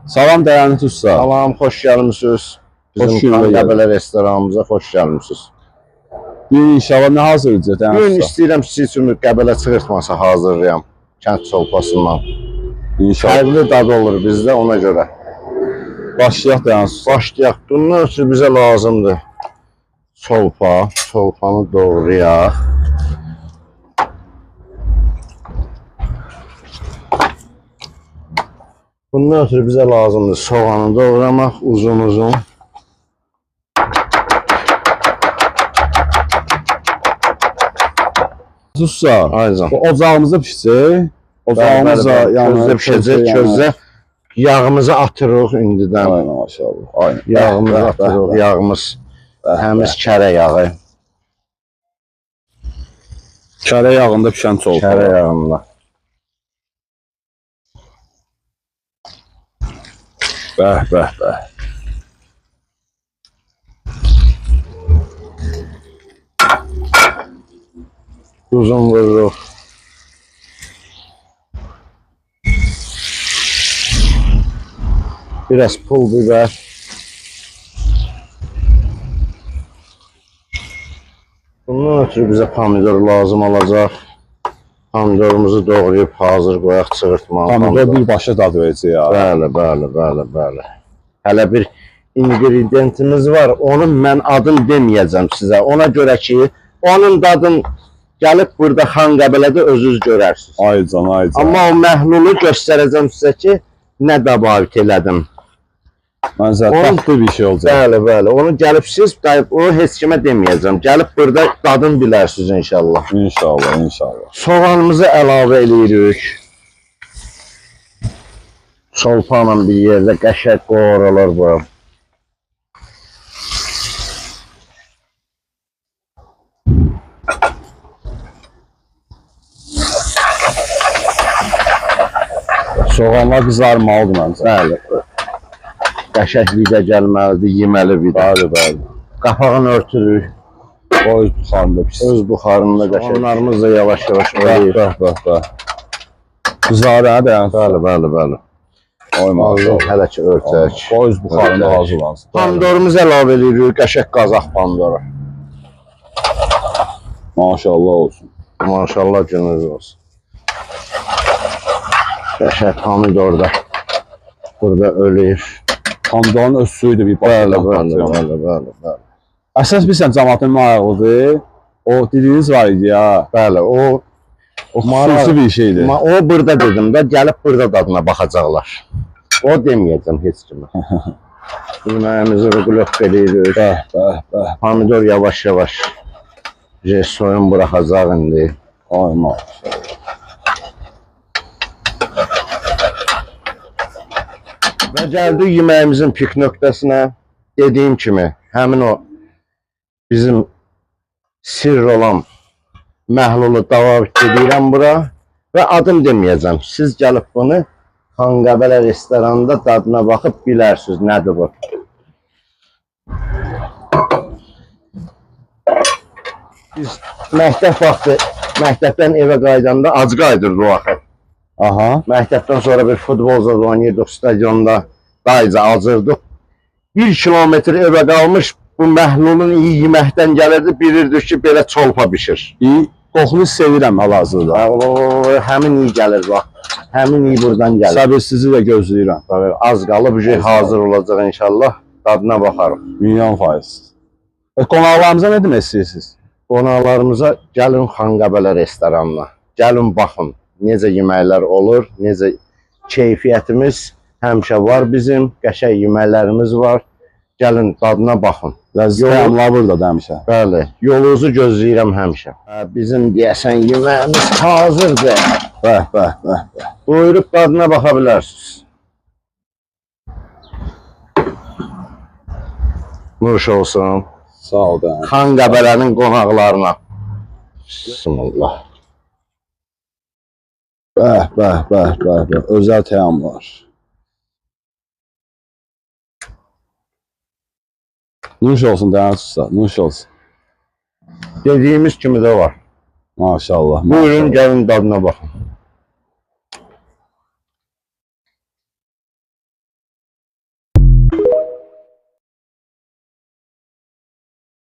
Salam dəyərli Tusta. Salam, xoş gəlmisiniz. Bizim Xanqəbələ restoranımıza xoş gəlmisiniz. Bugün inşallah nə hazırlayacaq dəyərli Bugün Tusta? istəyirəm siz üçün Qəbələ çığırtması hazırlayam. Kənd çolpasından. İnşallah. Fərqli dadı olur bizdə ona görə. Başlayaq dəyərli Tusta. Başlayaq. Bundan ötürü bizə lazımdır çolpa. Çolpanı doğrayaq. Bundan ötürü bizə lazımdır soğanı doğramaq uzun-uzun. Tusta. Aycan. Ocağımızda pişəcək. Ocağımızda közdə pişəcək, közdə yağımızı atırıq indidən. Aynen maşallah. Aynen. Yağımızı atırıq, yağımız təmiz kərə yağı. Kərə yağında pişən çolpa. Kərə yağında. Bəh, bəh, bəh. Tuzun vururuq. Biraz pul biber. Bundan ötürü bizə pomidor lazım olacaq. Pomidorumuzu doğrayıb hazır qoyaq çığırtmağa. Pomidor birbaşa dad verəcək ya. Bəli. Hələ bir ingrediyentimiz var. Onun mən adını deməyəcəm sizə. Ona görə ki, onun dadını gəlib burada Xanqəbələdə özünüz görərsiniz. Aycan. Amma o məhlulu göstərəcəm sizə ki, nə dəbavit elədim. Məncə tatlı bir şey olacaq. Bəli. Onu gəlib siz, onu heç kimə deməyəcəm. Gəlib burada dadını bilərsiniz inşallah. İnşallah. Soğanımızı əlavə edirik. Çolpayla bir yerdə qəşəng qoğurulur bu. Soğanlar qızarmalıdır məncə. Bəli. Qəşəng vida gəlməlidir, yeməli vida. Bəli. Qapağını örtürük. Qoy buxarında pişsin. Öz buxarında qəşəng. Soğanlarımız da yavaş-yavaş öyür. Bəh. Qızarı hə dəyən. Bəli. Oy maşallah. Hələ ki örtək. Qoy öz buxarında hazırlansın. Pomidorumuzu əlavə edirik, qəşəng qazaq pomidoru. Maşallah olsun. Maşallah gününüz olsun. Qəşəng pomidor da burada ölür. Pomidorun öz suyu da bir Bəli. Əsas bilsən cəmaatın maraqlıdır. O dediyiniz var idi ya. Bəli, o xüsusi bir şeydir. O burada dedim də, gəlib burada dadına baxacaqlar. O deməyəcəm heç kimə. Yeməğimizi ruqulok edirik. Bəh. Pomidor yavaş-yavaş soyun buraxacaq indi. Ay maşallah. Və gəldik yeməyimizin pik nöqtəsinə. Dediyim kimi, həmin o bizim sirr olan məhlulu davavit edirəm bura və adım deməyəcəm. Siz gəlib bunu Xanqəbələ restoranında dadına baxıb bilərsiniz nədir bu. Biz məktəb vaxtı, məktəbdən evə qaydanda ac qaydırdı o vaxt. Aha. Məktəbdən sonra bir futbol zada oynayırdıq stadionda, dayıca acırdıq. 1 kilometr evə qalmış bu məhlulun iyi yeməkdən gəlirdi, bilirdik ki, belə çolpa bişir. İyi, qoxunu sevirəm hal-hazırda. Həmin iyi gəlir bax. Həmin iyi buradan gəlir. Səbirsizi də gözləyirəm. Az qalıb bir şey hazır olacaq inşallah. Dadına baxarıq. Milyon faiz. Qonaqlarımıza nə demək istəyirsiniz? Qonaqlarımıza gəlin Xanqəbələ restoranına. Gəlin baxın necə yeməklər olur, necə keyfiyyətimiz həmişə var bizim, qəşəng yeməklərimiz var. Gəlin dadına baxın. Ləzzətlər burada həmişə. Bəli, yolunuzu gözləyirəm həmişə. Bizim deyəsən yeməyimiz hazırdır. Bəh. Buyurub dadına baxa bilərsiniz. Nuş olsun. Sağ ol da. Xanqəbələnin qonaqlarına. Bismillah. Bəh. Özəl təamlar. Nuş olsun dəyərli Tusta, nuş olsun. Dediyimiz kimi də var. Maşallah. Buyurun gəlin dadına baxın.